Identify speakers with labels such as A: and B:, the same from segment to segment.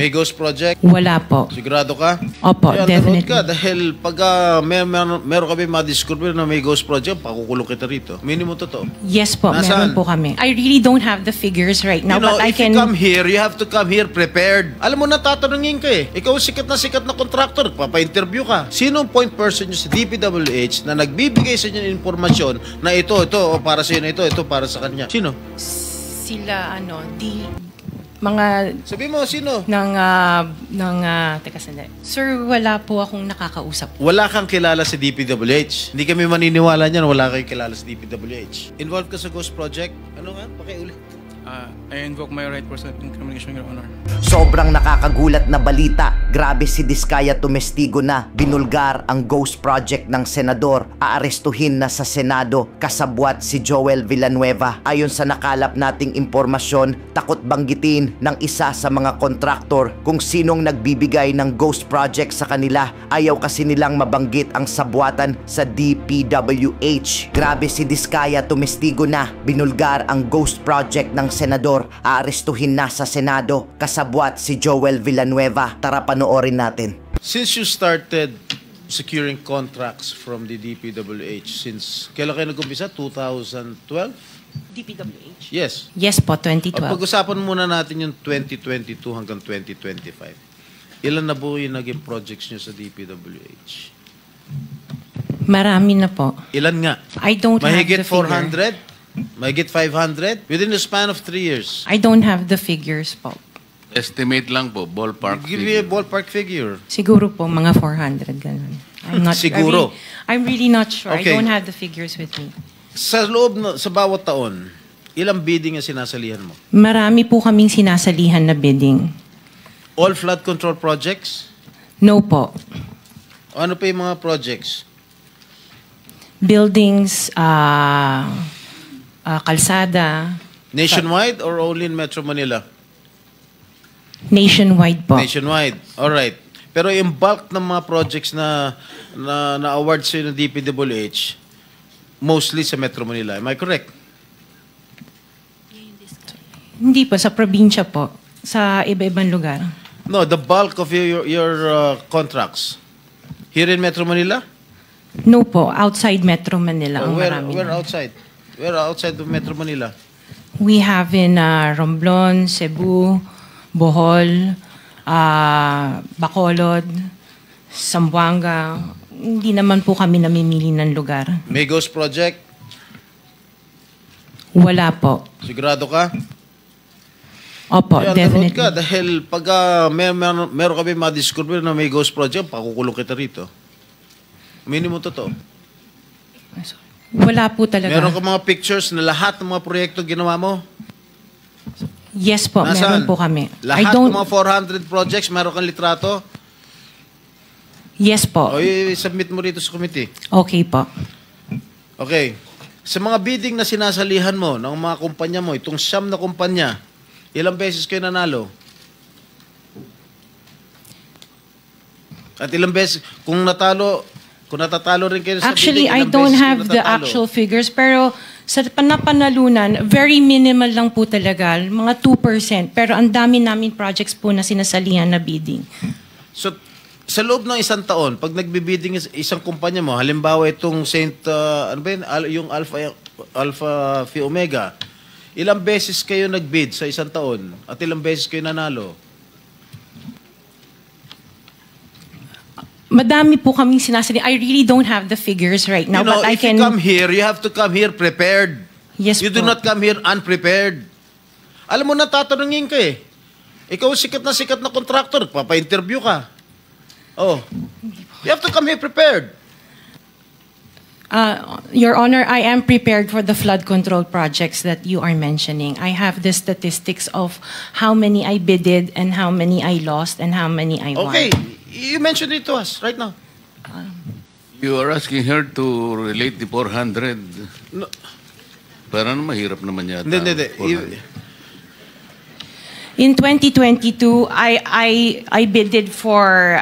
A: May ghost project?
B: Wala po.
A: Sigurado ka?
B: Opo,
A: Kaya
B: definitely.
A: ka dahil pag meron kami ma-discover na may ghost project, pakukulong kita rito. Minimum totoo.
B: Yes po,
A: Nasaan?
B: meron po kami. I really don't have the figures right now,
A: You know,
B: but I
A: if
B: can...
A: you come here, you have to come here prepared. Alam mo na, tatanungin ka eh. Ikaw sikat na contractor, papa-interview ka. Sinong point person nyo sa DPWH na nagbibigay sa inyo ng informasyon na ito, o para sa inyo, ito para sa kanya? Sino?
B: Sila, mga
A: Sabi mo, sino?
B: teka sandali. Sir, wala po akong nakakausap.
A: Wala kang kilala sa DPWH. Hindi kami maniniwala niyan, wala kang kilala sa DPWH. Involved ka sa ghost project? Ano nga? Pakiulit.
C: I invoke my right for self-incrimination, Your Honor.
D: Sobrang nakakagulat na balita. Grabe si Diskaya tumestigo na. Binulgar ang ghost project ng senador. Aarestuhin na sa Senado. Kasabwat si Joel Villanueva. Ayon sa nakalap nating impormasyon, takot banggitin ng isa sa mga kontraktor kung sinong nagbibigay ng ghost project sa kanila. Ayaw kasi nilang mabanggit ang sabwatan sa DPWH. Grabe si Diskaya tumestigo na. Binulgar ang ghost project ng senador. Aarestuhin na sa Senado. Kasabwat si Joel Villanueva. Tara panoorin natin.
A: Since you started securing contracts from the DPWH, since kailan kayo nag-umpisa? 2012?
B: DPWH?
A: Yes.
B: Yes po, 2012.
A: Pag-usapan muna natin yung 2022 hanggang 2025. Ilan na po yung naging projects nyo sa DPWH?
B: Marami na po.
A: Ilan nga?
B: I don't
A: Mahigit
B: have the figure.
A: 400? Mahigit 500? Within the span of 3 years.
B: I don't have the figures po.
E: Estimate lang po, ballpark
A: Give me a
E: figure.
A: ballpark figure.
B: Siguro po, mga 400, ganun. I'm not
A: Siguro.
B: I'm really not sure.
A: Okay.
B: I don't have the figures with me.
A: Sa loob, sa bawat taon, ilang bidding ang sinasalihan mo?
B: Marami po kaming sinasalihan na bidding.
A: All flood control projects?
B: No po.
A: Ano pa yung mga projects?
B: Buildings, kalsada,
A: Nationwide or only in Metro Manila?
B: nationwide po.
A: Nationwide. Alright. Pero yung bulk ng mga projects na award sa'yo ng DPWH, mostly sa Metro Manila. Am I correct?
B: Hindi po, sa probinsya po. Sa iba-ibang lugar.
A: No, the bulk of your contracts. Here in Metro Manila?
B: No po, outside Metro Manila. Ang marami
A: Where
B: na.
A: outside? Where outside of Metro Manila?
B: We have in Romblon, Cebu, Bohol, Bacolod, Zamboanga. Hindi naman po kami namimili ng lugar.
A: May ghost project?
B: Wala po.
A: Sigurado ka?
B: Opo,
A: Kaya
B: definitely.
A: ka dahil pag meron kami ma-discover na may ghost project, pakukulong kita rito. Minimum totoo.
B: Wala po talaga.
A: Meron ka mga pictures na lahat ng mga proyekto ginawa mo?
B: Yes po, meron po kami.
A: Lahat ng mga 400 projects, meron kang litrato?
B: Yes po.
A: O i-submit mo rito sa committee.
B: Okay po.
A: Okay. Sa mga bidding na sinasalihan mo ng mga kumpanya mo, itong siyam na kumpanya, ilang beses kayo nanalo? At ilang beses, kung natatalo rin kayo sa
B: Actually,
A: bidding,
B: I
A: ilang
B: don't
A: beses kayo
B: have the
A: natatalo?
B: actual figures, pero sa napanalunan, very minimal lang po talaga, mga 2%. Pero ang dami namin projects po na sinasalihan na bidding.
A: So, sa loob ng isang taon, pag nagbibidding isang kumpanya mo, halimbawa itong yung Alpha Phi Omega, ilang beses kayo nagbid sa isang taon at ilang beses kayo nanalo?
B: Madami po kaming sinasalihan. I really don't have the figures right now, but I
A: if
B: can...
A: you come here, you have to come here prepared.
B: Yes
A: You
B: po.
A: do not come here unprepared. Alam mo na, tatanungin ka eh. Ikaw sikat na contractor, papa-interview ka. Oh. You have to come here prepared.
B: Your Honor, I am prepared for the flood control projects that you are mentioning. I have the statistics of how many I bidded and how many I lost and how many I won.
A: Okay. You mentioned it to us right now.
E: You are asking her to relate the 400.
A: No.
E: Parang mahirap naman yata.
A: Hindi.
E: 400.
B: In 2022, I bidded for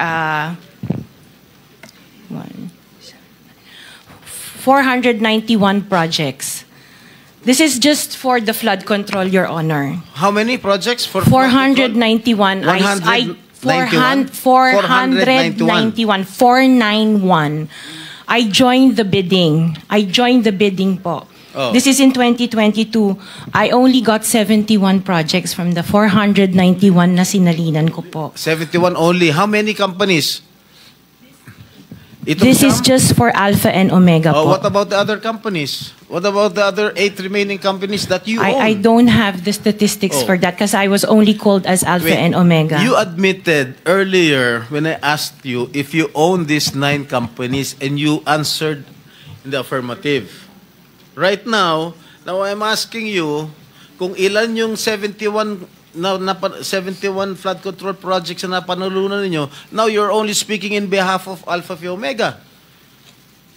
B: 491 projects. This is just for the flood control, Your Honor.
A: How many projects for
B: 491. 491. 491. I joined the bidding. Po.
A: Oh.
B: This is in 2022. I only got 71 projects from the 491 na sinalinan ko po.
A: 71 only. How many companies? Itong
B: This is
A: Sham?
B: just for Alpha and Omega
A: Oh,
B: po.
A: what about the other companies? What about the other 8 remaining companies that you
B: I
A: own?
B: don't have the statistics
A: Oh.
B: for that because I was only called as Alpha
A: Wait,
B: and Omega.
A: You admitted earlier when I asked you if you own these 9 companies and you answered in the affirmative. Right now I'm asking you kung ilan yung 71 71 flood control projects na napanalunan ninyo. Now you're only speaking in behalf of Alpha Phi Omega.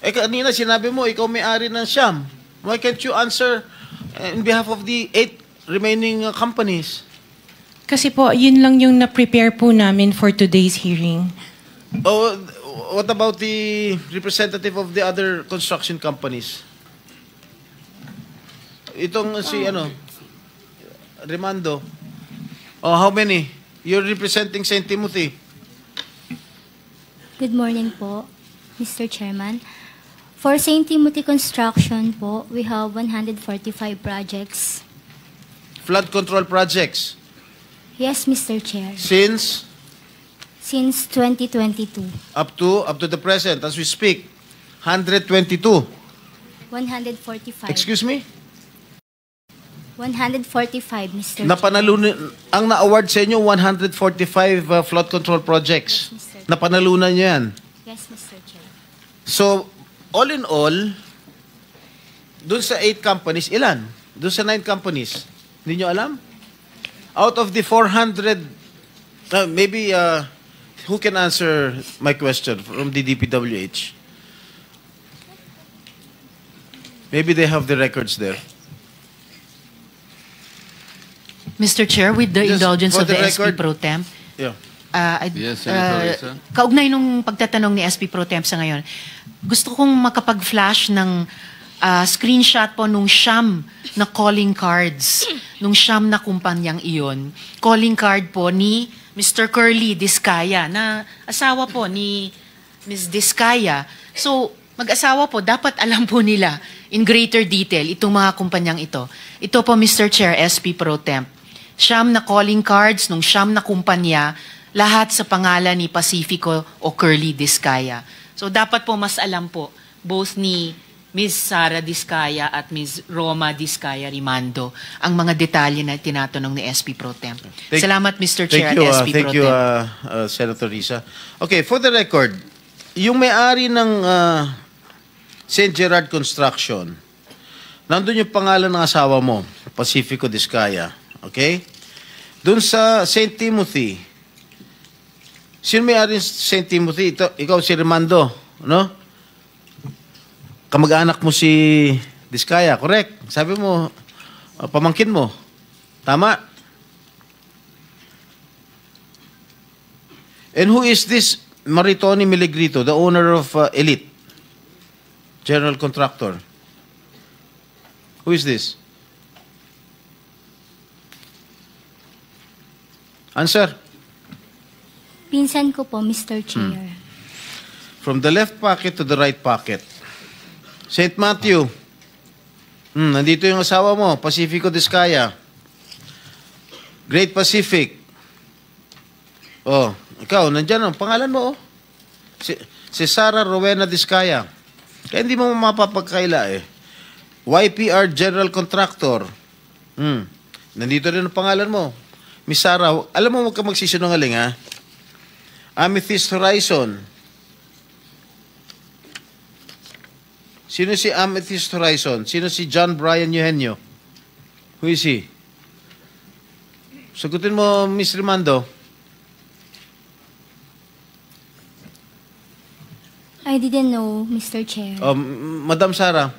A: Kanina sinabi mo ikaw may-ari ng Sham. Why can't you answer in behalf of the 8 remaining companies?
B: Kasi po, yun lang yung na-prepare po namin for today's hearing.
A: Oh, what about the representative of the other construction companies? Itong si Rimando. Oh, how many? You're representing St. Timothy.
F: Good morning po, Mr. Chairman. For St. Timothy Construction po, we have 145 projects.
A: Flood control projects.
F: Yes, Mr. Chair.
A: Since
F: Since 2022.
A: up to the present as we speak, 122.
F: 145.
A: Excuse me?
F: 145, Mr. Chair.
A: Napanalunan ang na-award sa inyo 145 flood control projects.
F: Yes, Mr.
A: Napanalunan niyo 'yan.
F: Yes, Mr. Chair.
A: So, all in all, dun sa 8 companies, ilan? Dun sa 9 companies, hindi nyo alam? Out of the 400, maybe, who can answer my question from the DPWH? Maybe they have the records there.
G: Mr. Chair, with the
A: Just
G: indulgence
A: for
G: of the
A: the
G: SP
A: record-
G: Pro Temp,
A: Yeah.
E: Yes, Senator Risa.
G: kaugnay nung pagtatanong ni SP Pro Temp sa ngayon, gusto kong makapag-flash ng screenshot po nung Sham na calling cards, nung Sham na kumpanyang iyon. Calling card po ni Mr. Curly Discaya, na asawa po ni Ms. Discaya. So, mag-asawa po, dapat alam po nila in greater detail itong mga kumpanyang ito. Ito po, Mr. Chair, SP Pro Temp. Sham na calling cards nung Sham na kumpanya, lahat sa pangalan ni Pacifico o Curly Discaya. So dapat po mas alam po both ni Ms. Sara Discaya at Ms. Roma Discaya Rimando ang mga detalye na tinatanong ni SP Pro Temp. Salamat, Mr. Chair, at SP Pro
A: Thank you,
G: Temp.
A: Senator Risa. Okay, for the record, yung may-ari ng St. Gerard Construction, nandun yung pangalan ng asawa mo, Pacifico Discaya. Okay? Doon sa St. Timothy, sino may-ari ng St. Timothy? Ikaw si Rimando, no? Kamag-anak mo si Discaya, correct? Sabi mo, pamangkin mo. Tama? And who is this Maritoni Miligrito, the owner of Elite General Contractor? Who is this? Answer.
F: Pinsan ko po, Mr. Chair.
A: From the left pocket to the right pocket. St. Matthew. Nandito yung asawa mo, Pacifico Discaya. Great Pacific. Oh, ikaw, nandyan ang pangalan mo, oh. Si Sara Rowena Discaya. Kaya hindi mo mapapagkaila, eh. YPR General Contractor. Nandito rin ang pangalan mo. Miss Sara, alam mo, huwag ka magsisinungaling, ha? Amethyst Horizon. Sino si Amethyst Horizon? Sino si John Brian Eugenio? Who is he? Sagutin mo, Miss Rimando.
F: I didn't know, Mr. Chair.
A: Madam Sara.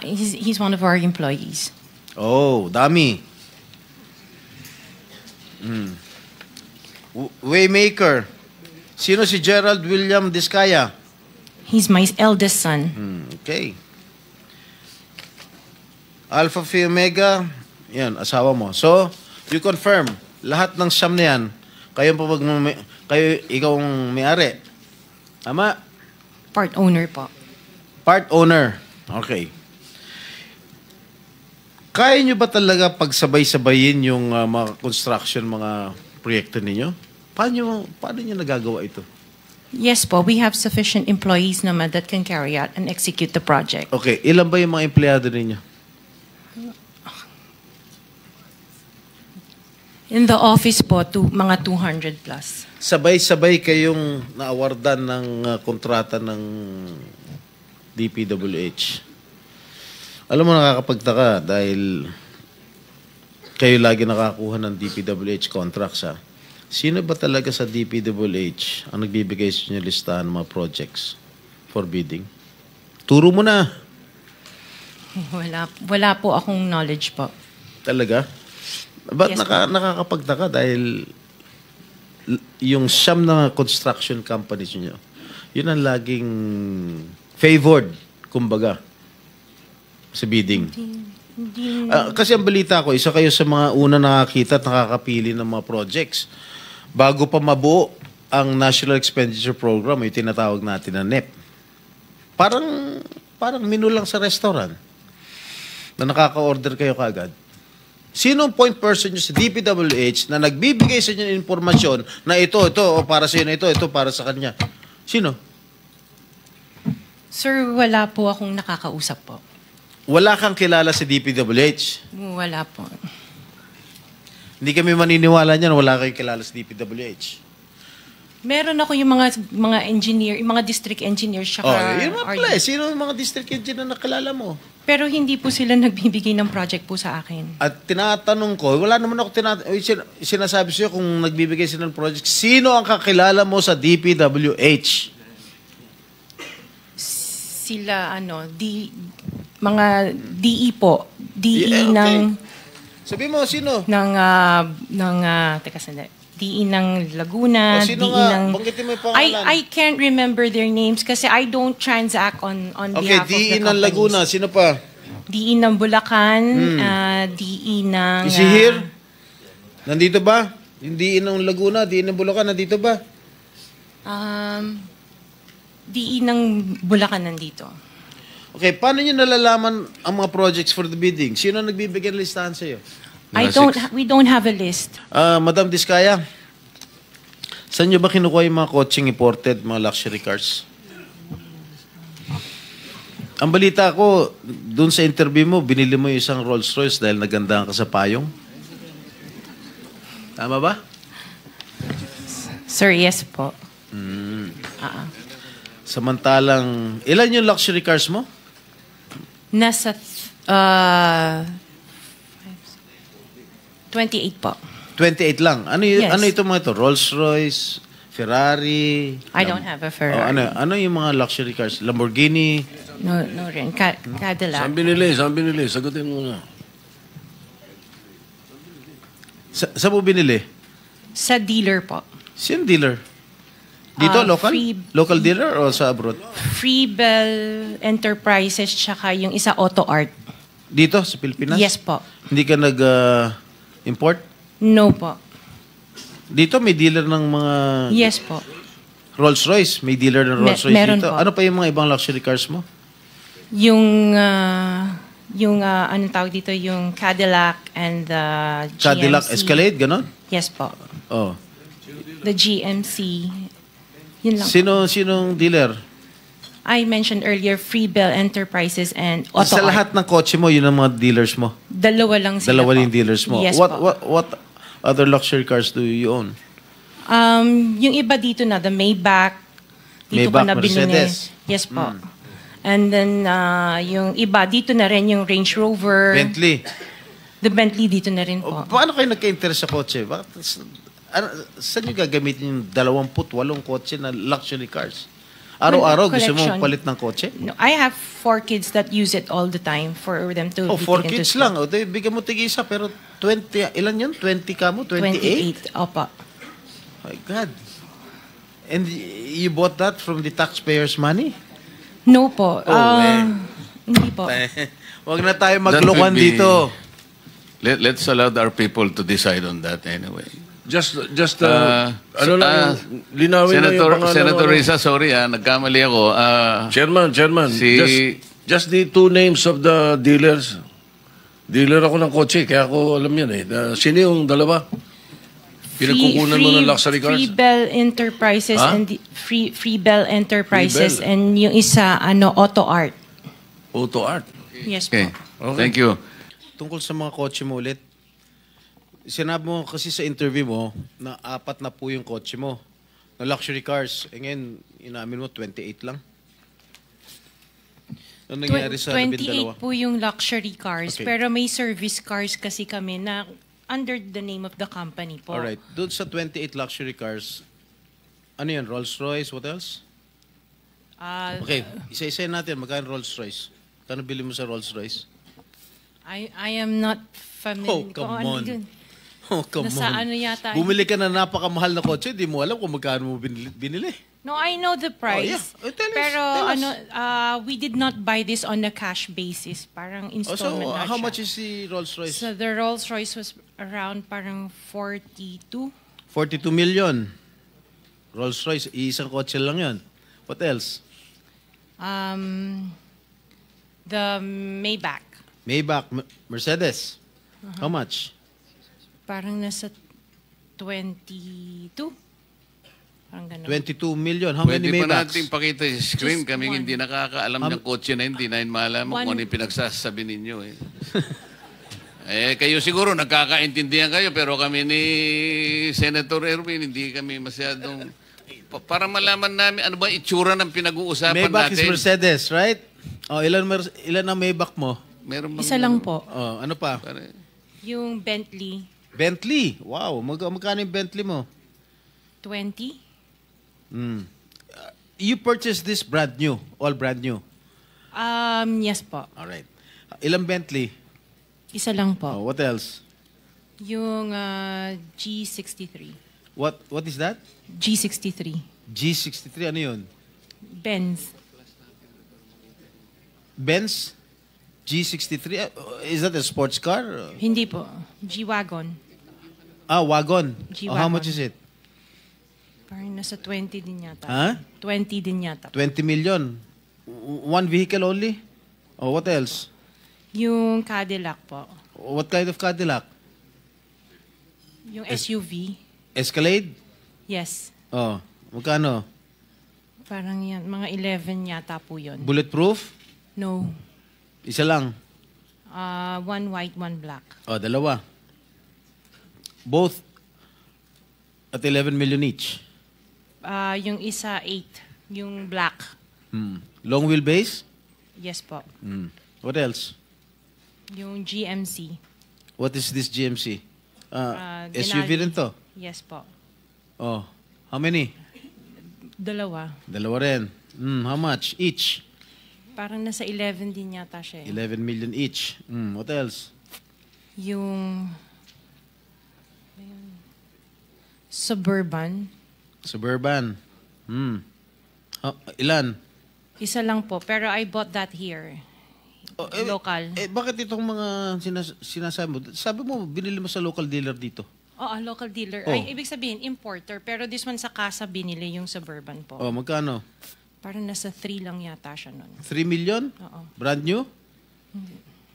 B: He's one of our employees.
A: Oh, dami. Waymaker. Sino si Gerald William Discaya?
B: He's my eldest son.
A: Okay. Alpha Phi Omega, yan, asawa mo. So, you confirm, lahat ng siyam na yan, ikaw ang may-ari. Tama?
B: Part owner po.
A: Part owner. Okay. Kaya nyo ba talaga pagsabay-sabayin yung mga construction, mga proyekto ninyo? Paano nyo nagagawa ito?
B: Yes po, we have sufficient employees naman that can carry out and execute the project.
A: Okay, ilan ba yung mga empleyado ninyo?
B: In the office po, mga 200 plus.
A: Sabay-sabay kayong naawardan ng kontrata ng DPWH. Alam mo, nakakapagtaka dahil kayo lagi nakakuha ng DPWH contracts, ha? Sino ba talaga sa DPWH ang nagbibigay sa inyo listahan ng mga projects for bidding? Turo mo na.
B: Wala po akong knowledge po.
A: Talaga? Ba't
B: Yes,
A: nakakapagtaka dahil yung siyam na construction companies nyo, yun ang laging favored, kumbaga, sa bidding. Kasi ang balita ko, isa kayo sa mga una nakakita at nakakapili ng mga projects. Bago pa mabuo ang National Expenditure Program, yung tinatawag natin na NEP. Parang menu lang sa restaurant na nakaka-order kayo kaagad. Sino ang point person nyo sa DPWH na nagbibigay sa inyo ng informasyon na ito, o para sa inyo, ito para sa kanya? Sino?
B: Sir, wala po akong nakakausap po.
A: Wala kang kilala sa DPWH?
B: Wala po.
A: Hindi kami maniniwala niyan, wala kayong kilala sa DPWH.
B: Meron ako yung mga engineer, yung mga district engineers, saka
A: Yun mga pala. Sino ang mga district engineer na nakilala mo?
B: pero hindi po sila nagbibigay ng project po sa akin.
A: At tinatanong ko, wala naman ako sinasabi sa'yo kung nagbibigay sila ng project, sino ang kakilala mo sa DPWH?
B: Sila, mga DE po. DE
A: Yeah, okay.
B: ng...
A: Sabi mo, sino?
B: Teka sandali. DE ng Laguna,
A: sino
B: DE
A: nga?
B: ng...
A: Banggitin mo yung pangalan.
B: I can't remember their names kasi I don't transact on
A: Okay,
B: behalf of the
A: DE ng
B: companies.
A: Laguna, sino pa?
B: DE ng Bulacan, DE ng...
A: Is he here? Nandito ba? Yung DE ng Laguna, DE ng Bulacan, nandito ba?
B: DE ng Bulacan nandito.
A: Okay, paano nyo nalalaman ang mga projects for the bidding? Sino ang nagbibigay ng listahan sa'yo?
B: We don't have a list.
A: Madam Diskaya, saan nyo ba kinukuha yung mga coaching imported, mga luxury cars? Ang balita ko, dun sa interview mo, binili mo yung isang Rolls Royce dahil nagandahan ka sa payong. Tama ba?
B: Sir, yes po.
A: Samantalang, ilan yung luxury cars mo?
B: Nasa 28 po.
A: 28 lang.
B: Yes.
A: Ano ito mga ito? Rolls Royce, Ferrari?
B: I don't have a Ferrari.
A: Ano yung mga luxury cars? Lamborghini?
B: No rin. Cadillac.
E: Saan binili? Sagutin mo na.
A: Saan mo binili?
B: Sa dealer po.
A: Sino dealer? Dito, local? Local dealer o sa abroad?
B: Freebell Enterprises tsaka yung isa Auto Art.
A: Dito, sa Pilipinas?
B: Yes po.
A: Hindi ka nag-import?
B: No po.
A: Dito, may dealer ng mga
B: Yes po.
A: Rolls Royce. May dealer ng Rolls Royce
B: meron
A: dito.
B: po.
A: Ano pa yung mga ibang luxury cars mo?
B: Yung anong tawag dito, yung Cadillac and the GMC.
A: Cadillac Escalade, ganon?
B: Yes po.
A: Oh.
B: The GMC. Yun lang.
A: Sinong dealer?
B: I mentioned earlier Freebell Enterprises and Auto
A: Sa
B: Art.
A: lahat ng kotse mo, yun ang mga dealers mo?
B: Dalawa lang sila
A: Dalawa
B: po.
A: yung dealers mo?
B: Yes
A: what,
B: po.
A: what other luxury cars do you own?
B: Yung iba dito na, the Maybach. Dito ko
A: Maybach,
B: na binili.
A: Mercedes.
B: Yes po. And then, yung iba, dito na rin yung Range Rover.
A: Bentley.
B: The Bentley dito na rin po.
A: Paano kayo nagka-interest sa kotse? Saan nyo gagamitin yung 28 kotse na luxury cars? Araw-araw gusto mo
B: Collection.
A: palit ng kotse?
B: No, I have 4 kids that use it all the time for them to be
A: 4
B: taken to
A: kids
B: school.
A: lang. O, bigyan mo tig-isa, pero 20, ilan yun? 20 ka mo? 28?
B: 28. Opa.
A: My God. And you bought that from the taxpayers' money?
B: No po. Hindi po.
A: Huwag na tayo
E: That will
A: maglokohan
E: be-
A: dito.
E: Let's allow our people to decide on that anyway.
H: Just
E: Senator
H: linawin lang yung pangalan.
E: Senator Risa, sorry nagkamali ako.
H: Chairman, just the two names of the dealers. Dealer ako ng kotse, kaya ako alam yan eh. Sino yung dalawa? Pinagkukunan mo ng luxury cars?
B: Free Bell Enterprises
H: Ha?
B: and Free Bell Enterprises
H: Free Bell.
B: and yung isa Auto Art.
H: Auto Art.
B: Yes
E: Okay.
B: po.
E: Thank you.
A: Tungkol sa mga kotse mo ulit, sinabi mo kasi sa interview mo na 4 na po yung kotse mo na luxury cars. E ngayon, inamin mo 28 lang. Ano nangyari sa
B: 28
A: 12?
B: po yung luxury cars,
A: Okay.
B: pero may service cars kasi kami na under the name of the company po.
A: Alright. Doon sa 28 luxury cars, ano yan? Rolls-Royce? What else?
B: Ah,
A: Okay. Isa-isa natin. Magkano Rolls-Royce? Kano bili mo sa Rolls-Royce?
B: I am not familiar.
A: Oh, come
B: kung ano
A: on.
B: yun.
A: Oh, come
B: Nasa
A: on.
B: ano yata.
A: Bumili ka na napakamahal na kotse, di mo alam kung magkano mo binili.
B: No, I know the price.
A: Oh, yeah. Tell us,
B: Pero
A: tell us.
B: we did not buy this on a cash basis. Parang
A: Oh, so,
B: installment na
A: how
B: siya.
A: much is the Rolls-Royce?
B: So the Rolls-Royce was around parang 42.
A: 42 million. Rolls-Royce, isang kotse lang yun. What else?
B: The Maybach.
A: Maybach, Mercedes. How much?
B: Parang nasa 22. Parang ganun.
A: 22 million. How
E: Pwede
A: many
E: pa
A: Maybachs?
E: natin pakita sa screen.
B: Just
E: Kaming
B: one.
E: hindi nakakaalam ng kotse na hindi na malaman kung
B: One.
E: ano yung pinagsasabi ninyo. Kayo siguro nagkakaintindihan kayo pero kami ni Senator Erwin hindi kami masyadong... Para malaman namin ano ba itsura ng pinag-uusapan
A: Maybach is
E: natin.
A: Mercedes, right? Oh, ilan ang Maybach mo?
E: Meron bang-
B: Isa lang po.
A: Oh, ano pa?
E: Pare-
B: Yung Bentley,
A: Bentley. Wow, magkano yung Bentley mo?
B: 20.
A: You purchased this brand new, all brand new.
B: Yes po.
A: All right. Ilang Bentley?
B: Isa lang po.
A: Oh, what else?
B: Yung G63.
A: What is that?
B: G63.
A: G63, ano yun?
B: Benz.
A: Benz? G63? Is that a sports car?
B: Hindi po. G-Wagon.
A: Wagon.
B: G-Wagon.
A: Oh, how much is it?
B: Parang nasa 20 din yata.
A: Ha?
B: 20 din yata.
A: 20 million. One vehicle only? Oh, what else?
B: Yung Cadillac po.
A: What kind of Cadillac?
B: Yung SUV.
A: Escalade?
B: Yes.
A: Oh, magkano?
B: Parang yan. Mga 11 yata po yun.
A: Bulletproof?
B: No.
A: Isa lang.
B: One white, one black.
A: Oh, dalawa. Both at 11 million each.
B: Yung isa 8. Yung black.
A: Long wheelbase?
B: Yes po.
A: What else?
B: Yung GMC.
A: What is this GMC? SUV
B: Denali.
A: rin to?
B: Yes po.
A: Oh, how many?
B: Dalawa.
A: Dalawa rin. How much each?
B: Parang nasa 11 din yata siya.
A: 11 million each. What else?
B: Yung Suburban.
A: Suburban. Ilan?
B: Isa lang po. Pero I bought that here. Local.
A: Bakit itong mga sinasabi mo? Sabi mo, binili mo sa local dealer dito.
B: Oo, local dealer.
A: Oh.
B: Ay, ibig sabihin, importer. Pero this one sa casa binili yung Suburban po.
A: Oh, magkano?
B: Parang nasa 3 lang yata siya nun.
A: 3 million?
B: Oo.
A: Brand new?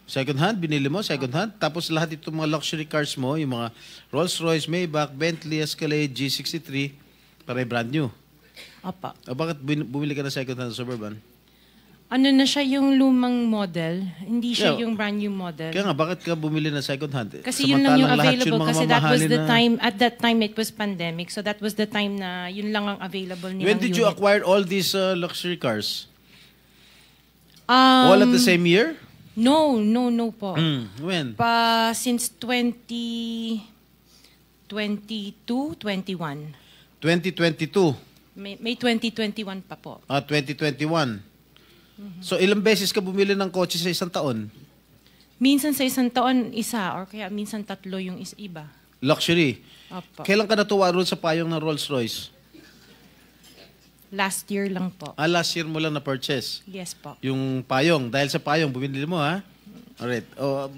A: Second hand? Binili mo? Second hand? Tapos lahat itong mga luxury cars mo, yung mga Rolls-Royce, Maybach, Bentley, Escalade, G63, para brand new.
B: Apa.
A: Bakit bumili ka na second hand Suburban?
B: Ano na siya yung lumang model? Hindi siya
A: Yeah.
B: yung brand new model.
A: Kaya nga, bakit ka bumili na second hand?
B: Kasi yun lang yung
A: Samantalang lahat
B: available.
A: mga
B: Kasi that was
A: mamahalin
B: the
A: na-
B: time, at that time it was pandemic. So that was the time na yun lang ang available nilang
A: When did you
B: unit.
A: acquire all these luxury cars? All at the same year?
B: No po.
A: When?
B: Since 2022, 21.
A: 2022.
B: May 2021 pa po.
A: 2021. So ilang beses ka bumili ng kotse sa isang taon?
B: Minsan sa isang taon, isa. Or kaya minsan 3 yung iba.
A: Luxury.
B: Opo.
A: Kailan ka natuwa roon sa payong ng Rolls-Royce?
B: Last year lang po.
A: Last year mo lang na-purchase.
B: Yes po.
A: Yung payong. Dahil sa payong, bumili mo, ha? Alright.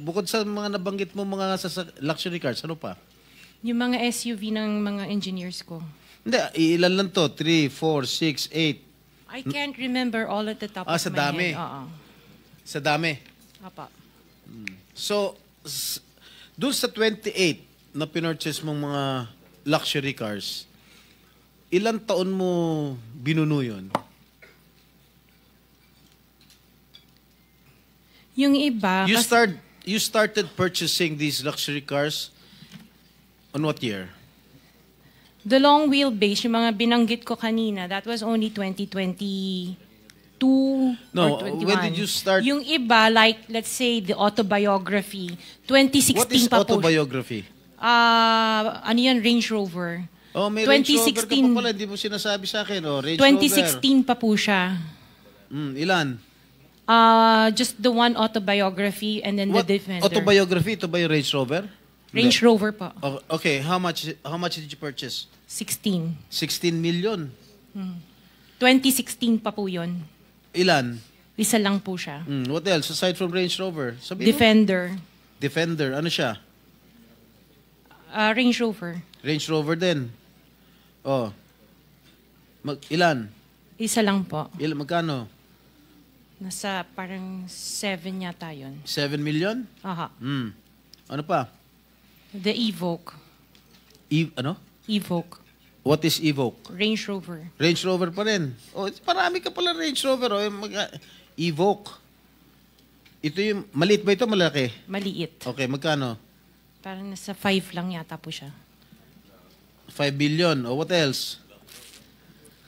A: Bukod sa mga nabanggit mo mga luxury cars, ano pa?
B: Yung mga SUV ng mga engineers ko.
A: Hindi, ilan lang to? 3, 4, 6, 8.
B: I can't remember all at the top of
A: Sa
B: my
A: dami.
B: head. Oo.
A: Sa dami.
B: Apa.
A: So, doon sa 28 na pinurchase mong mga luxury cars, ilang taon mo binuno yun?
B: Yung iba,
A: You started purchasing these luxury cars on what year?
B: the long wheelbase, yung mga binanggit ko kanina, that was only 2022
A: No,
B: or 21.
A: when did you start?
B: Yung iba, like, let's say, the autobiography, 2016
A: What is
B: pa po.
A: autobiography?
B: Ano yan, Range Rover.
A: Oh, may Range Rover ka
B: 2016
A: pa pala, hindi mo sinasabi sa akin. Oh, Range
B: 2016 pa po siya.
A: Rover. Ilan?
B: Just the one autobiography and then
A: What
B: the Defender.
A: autobiography? Ito ba yung Range Rover?
B: Range Rover pa.
A: Oh, okay, how much did you purchase?
B: 16.
A: 16 million.
B: 2016 pa po yun.
A: Ilan?
B: Isa lang po siya.
A: What else aside from Range Rover? Sabihin mo.
B: Defender.
A: Defender. Ano siya?
B: Range Rover.
A: Range Rover din. Oh. Ilan?
B: Isa lang po.
A: Magkano?
B: Nasa parang 7 yata yun.
A: 7 million?
B: Aha.
A: Ano pa?
B: The Evoque.
A: Ano?
B: Evoque.
A: What is Evoque?
B: Range Rover.
A: Range Rover pa rin. Oh, marami ka pala Range Rover. Oh. Evoque. Ito yung, maliit ba ito? Malaki?
B: Maliit.
A: Okay, magkano?
B: Parang nasa 5 lang yata po siya.
A: 5 billion. Oh, what else?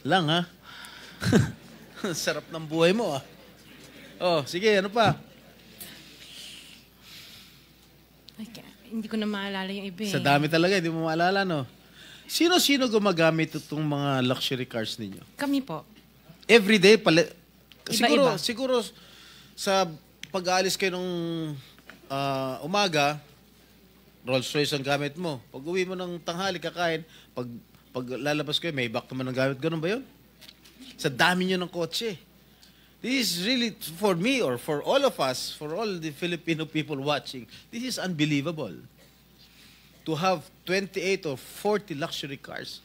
A: Lang, ha? Sarap ng buhay mo, ah. Oh, sige, ano pa?
B: Hindi ko na maalala yung iba eh.
A: Sa dami talaga, hindi mo maalala, no? Sino-sino gumagamit itong mga luxury cars ninyo?
B: Kami po.
A: Everyday,
B: Iba-iba.
A: siguro sa pag-aalis kayo nung umaga, Rolls Royce ang gamit mo. Pag uwi mo ng tanghali, kakain, pag lalabas kayo, may back naman ang gamit. Ganun ba yun? Sa dami nyo ng kotse. This is really, for me or for all of us, for all the Filipino people watching, this is unbelievable. To have 28 or 40 luxury cars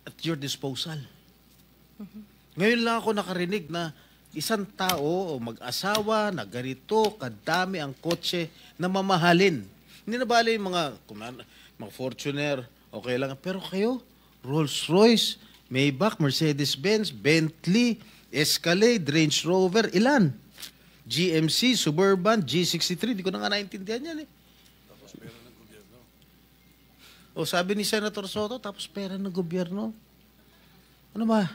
A: at your disposal. Ngayon lang ako nakarinig na isang tao o mag-asawa na ganito kadami ang kotse na mamahalin. Hindi na bali yung mga Fortuner, okay lang. Pero kayo, Rolls-Royce, Maybach, Mercedes-Benz, Bentley, Escalade, Range Rover, ilan? GMC, Suburban, G63, di ko na nga naintindihan yan eh. O sabi ni Senator Soto, tapos pera ng gobyerno. Ano ba?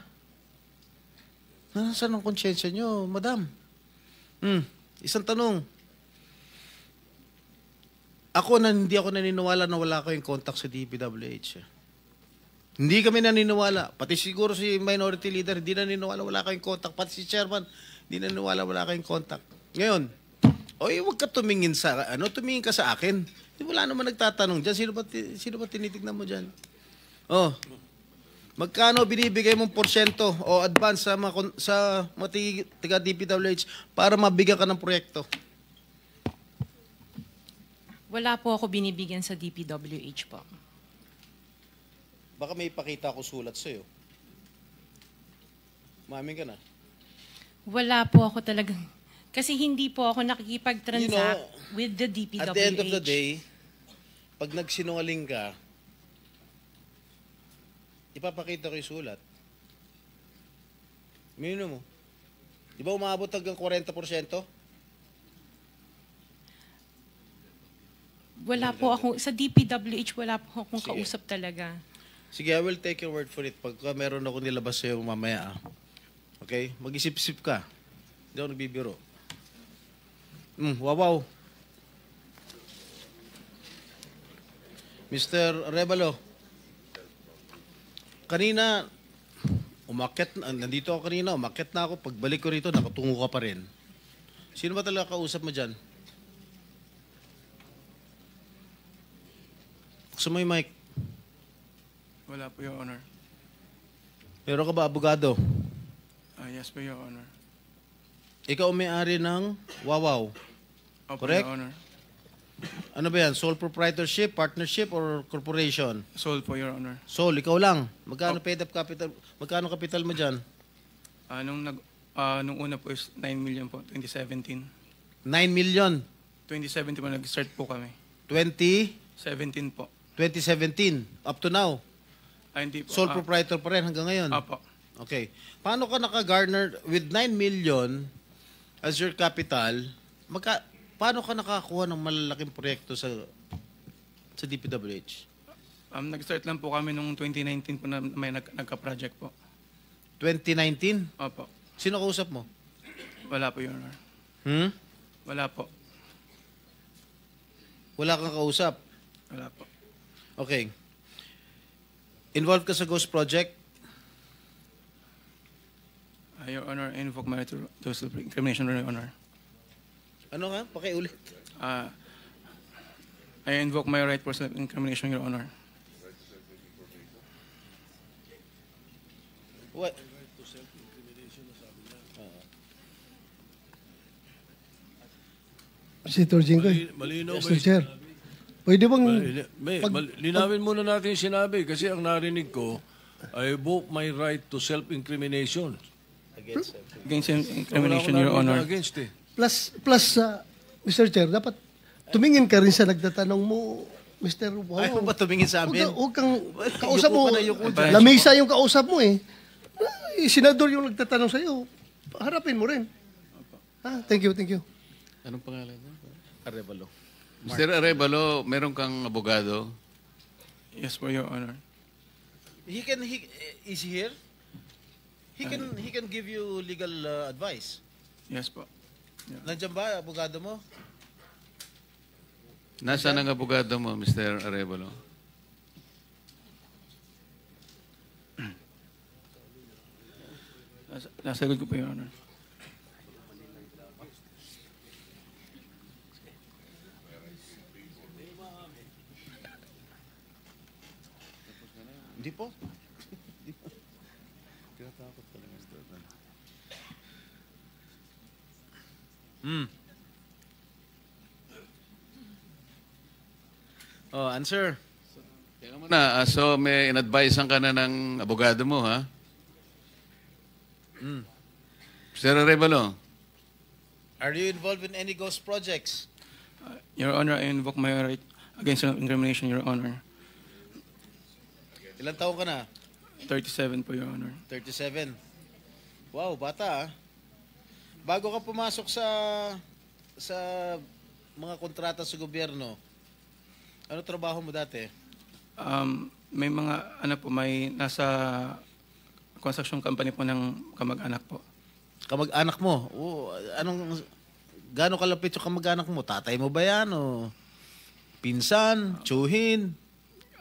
A: Nasaan ang konsyensya nyo, madam? Isang tanong. Hindi ako naniniwala na wala kayong contact sa DPWH. Hindi kami naniniwala. Pati siguro si minority leader, hindi naniniwala wala kayong contact. Pati si chairman, hindi naniniwala wala kayong contact. Ngayon, huwag ka tumingin tumingin ka sa akin. Wala naman nagtatanong dyan. Sino ba tinitignan mo dyan? Oh, magkano binibigay mong porsyento o advance sa mga tiga DPWH para mabigyan ka ng proyekto?
B: Wala po ako binibigyan sa DPWH po.
A: Baka may ipakita ako sulat sa'yo. Umamin ka na.
B: Wala po ako talagang... Kasi hindi po ako nakikipag-transact with the DPWH.
A: At the end of the day, pag nagsinungaling ka, ipapakita ko yung sulat. Mino mo. Di ba umabot hanggang 40%?
B: Wala po ako... Sa DPWH, wala po akong kausap talaga.
A: Sige, I will take your word for it. Pagka meron ako nilabas sa'yo mamaya, okay? Mag-isip-isip ka. Hindi ako nagbibiro. Wow. Mr. Arevalo, kanina, nandito ako kanina, umakyat na ako. Pagbalik ko rito, nakatungo ka pa rin. Sino ba talaga kausap mo dyan? Gusto mo yung mic?
C: Wala po, Your Honor.
A: Meron ka ba abogado?
C: Yes po, Your Honor.
A: Ikaw ang may-ari ng Wawaw.
C: Opo,
A: Correct?
C: Your Honor.
A: Ano ba yan? Sole proprietorship, partnership, or corporation?
C: Sold po, Your Honor.
A: Sole, ikaw lang. Magkano paid up capital? Magkano capital mo dyan?
C: Nung una po is 9 million po, 2017.
A: 9 million.
C: 2017 po, nag-start po kami.
A: 2017.
C: 17 po.
A: Up to now.
C: Hindi po.
A: Sole proprietor pa rin hanggang ngayon.
C: Apo.
A: Okay. Paano ka naka-garner with 9 million as your capital? Paano ka nakakuha ng malalaking proyekto sa DPWH?
C: Nag-start lang po kami nung 2019 po na may nagka-project po.
A: 2019?
C: Opo.
A: Sino kausap mo?
C: Wala po, Your Honor. Wala po.
A: Wala kang kausap?
C: Wala po.
A: Okay. Involved ka sa Ghost Project?
C: Your Honor, I invoke my right to self-incrimination, Your Honor.
A: Ano nga? Pakiulit.
C: I invoke my right for self-incrimination, Your Honor.
A: What?
I: Senator Jinggoy.
H: Malinaw ba
I: Mr.
H: yung
I: Chair. Pwede bang...
H: linawin muna natin yung sinabi kasi ang narinig ko, I invoke my right to self-incrimination.
C: Against self-incrimination, Your Honor.
H: Against eh.
I: Plus, Mr. Chair, dapat tumingin ka rin sa nagtatanong mo, Mr. Wow.
A: Ayaw ba tumingin sa amin?
I: Huwag kang kausap mo.
A: Yuko ka na, yuko dyan.
I: Lamesa yung kausap mo eh. Senador yung nagtatanong sa'yo. Harapin mo rin. Thank you.
A: Anong pangalan niya? Arevalo.
E: Mr. Arevalo, meron kang abogado?
C: Yes po, Your Honor.
A: Is he here? He can give you legal advice.
C: Yes po.
A: Nandiyan ba abogado mo?
E: Nasaan ang abogado mo, Mr. Arevalo?
C: Nasagot ko po, Your Honor.
A: Hindi po. Oh, answer.
E: Teka muna, so may in-advisean ka na ng abogado mo, ha? Mr. Arevalo,
A: Are you involved in any ghost projects?
C: Your Honor, I invoke my right against self-incrimination, Your Honor.
A: Ilang taon ka na?
C: 37 po, Your Honor.
A: 37. Wow, bata ah. Bago ka pumasok sa mga kontrata sa gobyerno, ano trabaho mo dati?
C: May mga, may nasa construction company po ng kamag-anak po.
A: Kamag-anak mo? Gaano kalapit yung kamag-anak mo? Tatay mo ba yan? O pinsan? Tsuhin?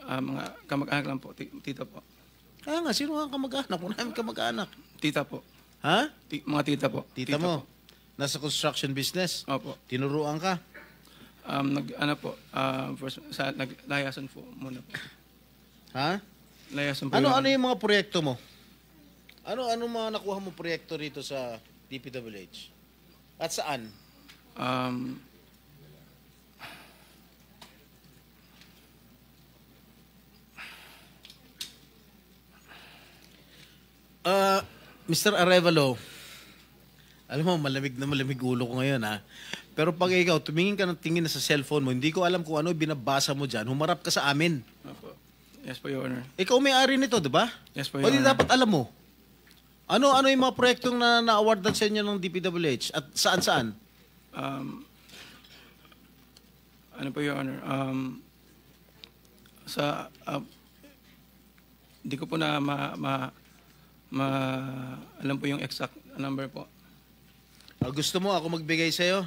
C: Mga kamag-anak lang po, tita po.
A: Kaya nga, sino ang kamag-anak? Wala namin kamag-anak.
C: Tita po.
A: Ha?
C: Mga tita po.
A: Tita mo?
C: Po.
A: Nasa construction business?
C: Opo.
A: Tinuruan ka?
C: Naglayasan po muna po.
A: Ha?
C: Layasan po.
A: Ano yung mga proyekto mo? Ano mga nakuha mo proyekto rito sa DPWH? At saan? Mr. Arevalo, alam mo, malamig ulo ko ngayon ha. Pero pag ikaw, tumingin ka ng tingin na sa cellphone mo, hindi ko alam kung ano binabasa mo dyan, humarap ka sa amin.
C: Opo. Yes po, Your Honor.
A: Ikaw may-ari nito, di ba?
C: Yes po,
A: O
C: Your
A: di
C: Honor.
A: dapat alam mo. Ano yung mga proyektong na-awardan sa inyo ng DPWH? At saan-saan?
C: Ano po, Your Honor? Hindi ko po na alam po yung exact number po.
A: Gusto mo ako magbigay sa'yo?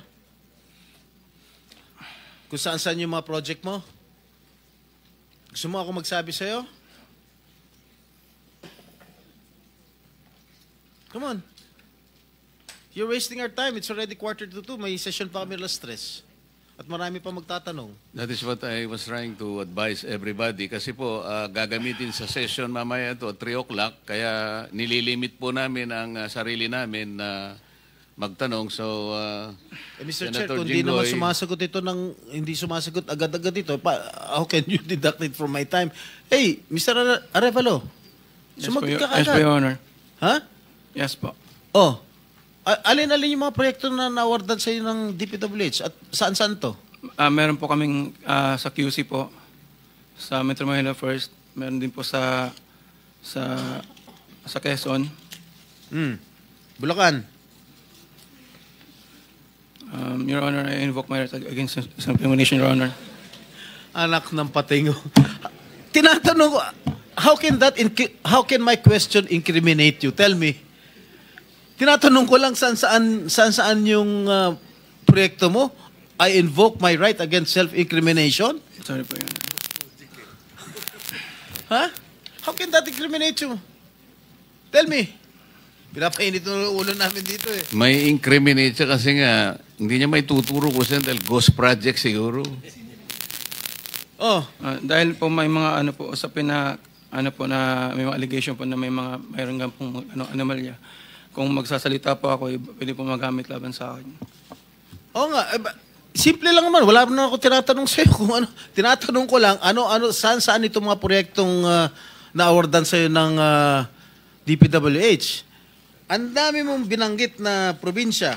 A: Kung saan-saan yung mga project mo? Gusto mo ako magsabi sa'yo? Come on. You're wasting our time. It's already 1:45. May session pa kami alas 3. At marami pa magtatanong.
E: That is what I was trying to advise everybody. Kasi po, gagamitin sa session mamaya ito, 3 o'clock. Kaya nililimit po namin ang sarili namin na magtanong. So,
A: Mr. Chair,
E: Senator
A: kung di naman
E: Jinggoy,
A: sumasagot ito hindi sumasagot agad-agad ito, how can you deduct it from my time? Hey, Mr. Arevalo, sumagot ka
C: Yes po,
A: agad.
C: Your Honor.
A: Ha?
C: Yes po.
A: Oh, alin-alin yung mga proyekto na na-awardan sa iyo ng DPWH at saan-saan to?
C: Meron po kaming sa QC po, sa Metro Manila First. Meron din po sa Quezon.
A: Bulacan.
C: Your Honor, I invoke my right against self-incrimination, Your Honor.
A: Anak ng patingo. Tinatanong ko, how can my question incriminate you? Tell me. Tinatanong ko lang saan yung proyekto mo. I invoke my right against self-incrimination?
C: Sorry po, Your Honor.
A: Ha? How can that incriminate you? Tell me. Pinapainit ng ulo namin dito eh.
E: may incriminate siya kasi nga, hindi niya may tuturo ko siya dahil ghost project siguro.
A: Oh,
C: Dahil po may mga usapin na na may mga allegation po na mayroon nga pong anomalya. Kung magsasalita po ako, pwede po magamit laban sa akin.
A: oo nga. Simple lang naman. Wala na ako tinatanong sa'yo kung ano. Tinatanong ko lang, saan itong mga proyektong na-awardan sa'yo ng DPWH. Ang dami mong binanggit na probinsya.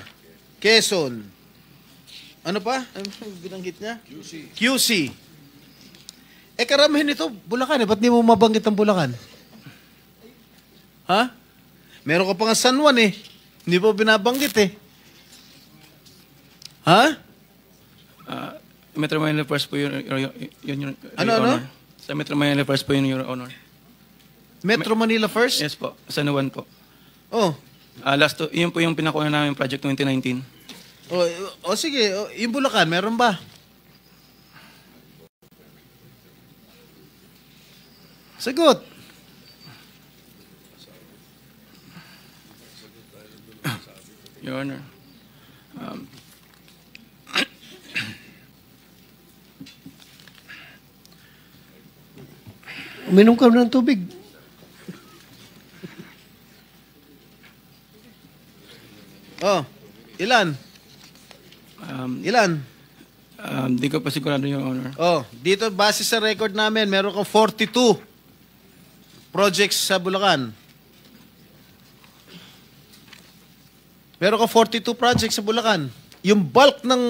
A: Quezon. Ano pa? Ano binanggit niya? QC. Karamihan ito, Bulacan. Ba't di mo mabanggit ang Bulacan? Ha? Meron ka pa nga San Juan eh. Hindi mo binabanggit eh. Ha?
C: Metro Manila First po yun, Your
A: Ano?
C: Honor. Sa Metro Manila First po yun, Your Honor.
A: Metro Manila First?
C: Yes po, San Juan po.
A: Oh.
C: Yun po yung pinakuha namin project 2019.
A: Sige. Yung Bulacan, meron ba? Sagot.
C: Your Honor.
I: Uminom ka ng tubig.
A: Oh. Ilan? Ilan?
C: Di ko pa sigurado, Your Honor.
A: Oh, dito base sa record namin, meron kang 42 projects sa Bulacan. Meron kang 42 projects sa Bulacan. Yung bulk ng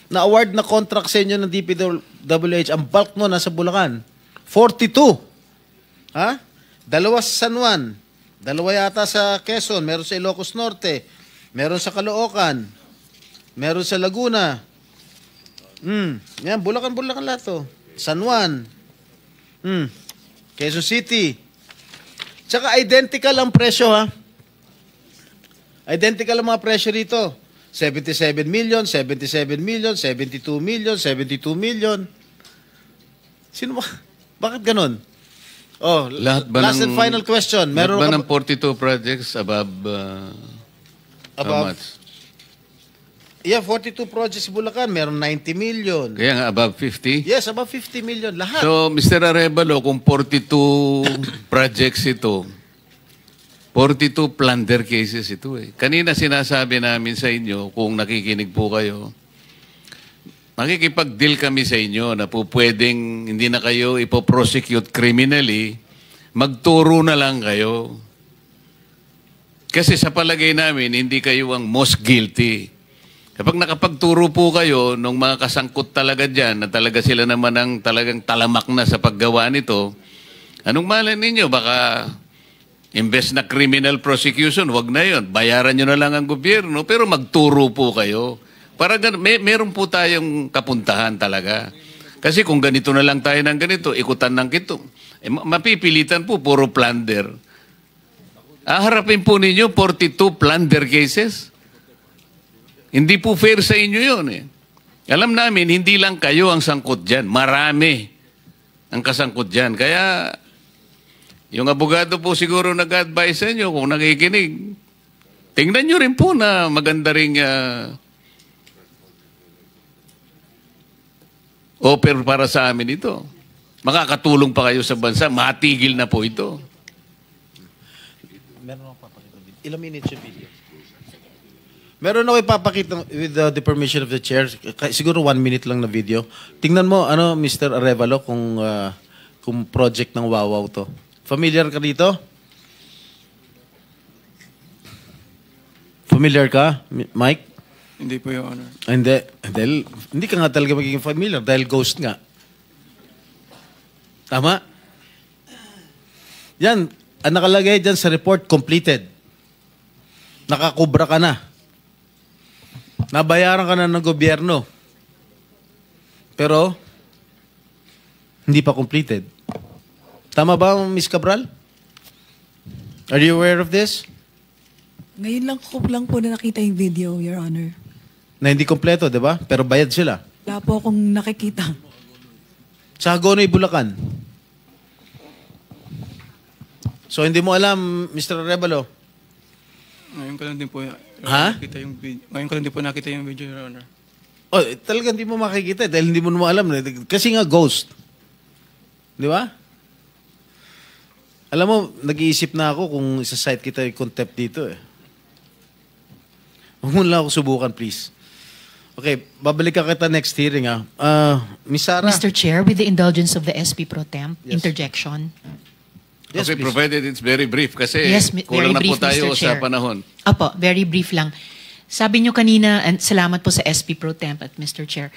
A: na-award na contract sa inyo ng DPWH, ang bulk mo nasa Bulacan. 42. Ha? 2 sa San Juan. 2 yata sa Quezon. Meron sa Ilocos Norte. Meron sa Caloocan. Meron sa Laguna. Yan, Bulacan lahat to. San Juan. Quezon City. Tsaka identical ang presyo, ha? Identical ang mga presyo rito. 77 million, 77 million, 72 million, 72 million. Sino ba? Bakit ganun? Oh,
E: Lahat ba
A: last and final question.
E: Meron
A: Meron
E: ba ng 42 projects above, how
A: Above?
E: much?
A: Yeah, 42 projects sa Bulacan. Meron 90 million.
E: Kaya nga, above 50?
A: Yes, above 50 million. Lahat.
E: So, Mr. Arevalo, kung 42 projects ito, 42 plunder cases ito eh. Kanina sinasabi namin sa inyo, kung nakikinig po kayo, makikipag-deal kami sa inyo na po pwedeng hindi na kayo ipoprosecute criminally, magturo na lang kayo. Kasi sa palagay namin, hindi kayo ang most guilty. Kapag nakapagturo po kayo nung mga kasangkot talaga dyan, na talaga sila naman ang talagang talamak na sa paggawa nito, anong malay ninyo? Baka imbes na criminal prosecution, wag na yon. Bayaran nyo na lang ang gobyerno, pero magturo po kayo. Para meron po tayong kapuntahan talaga. Kasi kung ganito na lang tayo ng ganito, ikutan ng kito, mapipilitan po, puro plunder. Harapin po ninyo 42 plunder cases. Hindi po fair sa inyo yun eh. Alam namin, hindi lang kayo ang sangkot dyan. Marami ang kasangkot dyan. Kaya, yung abogado po siguro nag-advise sa inyo kung nakikinig. Tingnan nyo rin po na maganda ring offer para sa amin ito. Makakatulong pa kayo sa bansa. Matigil na po ito.
A: Meron ako papakita. Ilang minutes yung video? Meron ako ipapakita with the permission of the chair. Siguro 1 minute lang na video. Tingnan mo, Mr. Arevalo, kung project ng Wawaw to. Familiar ka dito? Familiar ka, Mike?
C: Hindi po, Your Honor.
A: Hindi ka nga talaga magiging familiar dahil ghost nga. Tama? Yan, ang nakalagay dyan sa report, completed. Nakakubra ka na. Nabayaran ka na ng gobyerno. Pero, hindi pa completed. Tama ba, Ms. Cabral? Are you aware of this?
J: Ngayon lang po na nakita yung video, Your Honor.
A: Na hindi kompleto, di ba? Pero bayad sila.
J: Wala po akong nakikita.
A: Sa Hagonoy, Bulacan. So, hindi mo alam, Mr. Arevalo?
C: Ngayon ko lang din po nakita yung video. Ngayon ko lang din po nakita yung video, Your Honor.
A: Oh, talagang hindi mo makikita dahil hindi mo naman alam. Kasi nga ghost. Di ba? Alam mo, nag-iisip na ako kung isa-site kita yung contempt dito eh. Huwag mo lang ako subukan, please. Okay, babalik ka kita next hearing Miss Sarah.
G: Mr. Chair, with the indulgence of the SP Pro Temp, interjection.
A: Yes,
E: okay,
A: please.
E: provided it's very brief kasi
G: Yes,
E: kulang
G: very
E: na po
G: brief,
E: tayo
G: Mr. Chair.
E: sa panahon.
G: Apo, very brief lang. Sabi nyo kanina, and salamat po sa SP Pro Temp at Mr. Chair.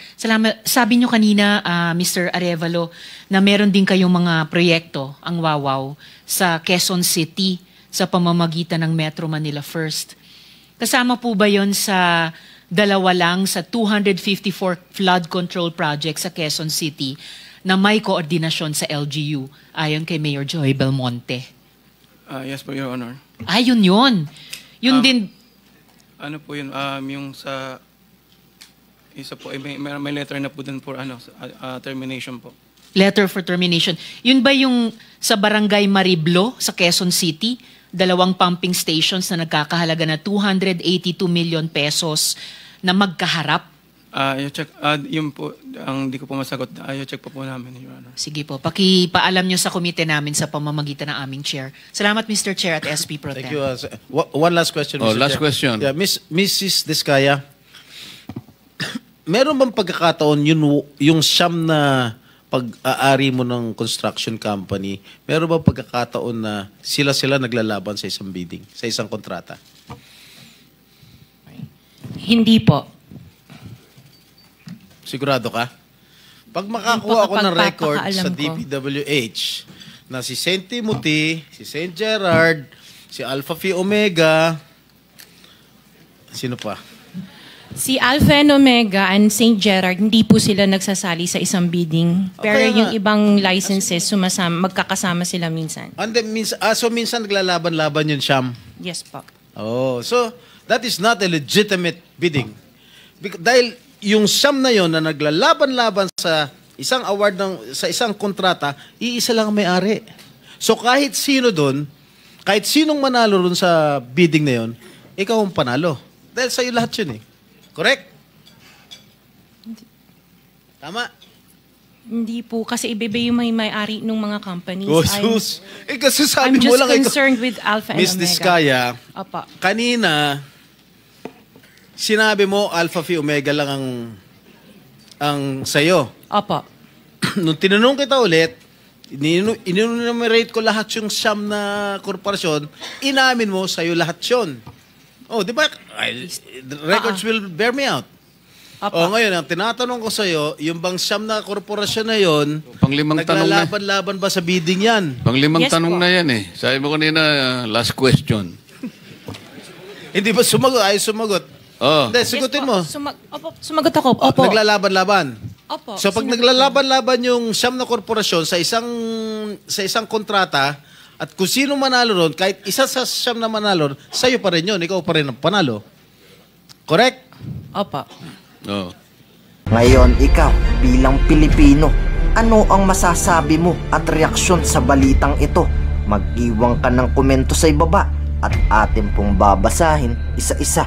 G: Sabi nyo kanina, Mr. Arevalo, na meron din kayong mga proyekto, ang Wawaw, sa Quezon City sa pamamagitan ng Metro Manila First. Kasama po ba yon sa dalawa lang sa 254 flood control projects sa Quezon City na may koordinasyon sa LGU ayon kay Mayor Joy Belmonte?
C: Yes po, Your Honor.
G: Ayun yun. Yun din.
C: Ano po yun? Yung sa isa po, may letter na po dun for termination po.
G: Letter for termination. Yun ba yung sa Barangay Mariblo sa Quezon City? 2 pumping stations na nagkakahalaga na 282 million pesos na magkaharap?
C: I-check. Yun po, ang di ko po masagot. I-check po namin, Your Honor.
G: Sige po. Pakipaalam nyo sa komite namin sa pamamagitan ng aming chair. Salamat, Mr. Chair at SP Pro Temp.
A: Thank you. One last question, Mr.
E: Last
A: Chair.
E: question.
A: Yeah, Mrs. Diskaya, meron bang pagkakataon yung siyam na pag-aari mo ng construction company, meron bang pagkakataon na sila naglalaban sa isang bidding, sa isang kontrata?
B: Hindi po.
A: Sigurado ka? Pag makakuha ako ng record sa
B: Pagpapakaalam ko.
A: DPWH na si St. Timothy, si St. Gerard, si Alpha Phi Omega, sino pa?
B: Si Alpha and Omega and St. Gerard, hindi po sila nagsasali sa isang bidding. Pero
A: Okay
B: yung
A: nga.
B: ibang licenses, magkakasama sila minsan.
A: And then, so minsan naglalaban-laban yun, Siyam.
B: Yes po.
A: Oh, so that is not a legitimate bidding. Dahil yung Siyam na yon na naglalaban-laban sa isang award sa isang kontrata, iisa lang ang may-ari. So kahit sino doon, kahit sinong manalo doon sa bidding na yon, ikaw ang panalo. Dahil sa'yo lahat yun eh. Correct? Tama?
B: Hindi po, kasi iba yung may-ari ng mga companies.
A: Oh, sus. Kasi sabi
B: I'm
A: mo
B: just
A: lang
B: concerned with Alpha and
A: Miss
B: Omega.
A: Diskaya,
B: Opo.
A: kanina, sinabi mo Alpha Phi Omega lang ang sayo.
B: Opo.
A: Nung tinanong kita ulit, in-enumerate ko lahat yung siyam na korporasyon, inamin mo sa'yo lahat yun. Oh, di ba? The records will bear me out.
B: Opo.
A: Oh, ngayon, ang tinatanong ko sa'yo, yung bang siyam na korporasyon na yon,
E: Panglimang tanong na.
A: naglalaban-laban ba sa bidding yan?
E: Panglimang
B: Yes
E: tanong
B: po.
E: na yan eh. Sabi mo kanina, last question.
A: Hindi ba sumagot? Ay, sumagot.
E: Oh.
A: Hindi, sagutin mo.
B: Opo, sumagot ako.
A: Oh,
B: Opo.
A: naglalaban-laban.
B: Opo.
A: So pag naglalaban-laban yung siyam na korporasyon sa isang kontrata, at kung sino manalo ron, kahit isa sa siyam na manalo, sa'yo pa rin yun. Ikaw pa rin ang panalo. Correct?
B: Opo.
E: Oh.
D: Ngayon, ikaw, bilang Pilipino, ano ang masasabi mo at reaksyon sa balitang ito? Mag-iwan ka ng komento sa ibaba at atin pong babasahin isa-isa.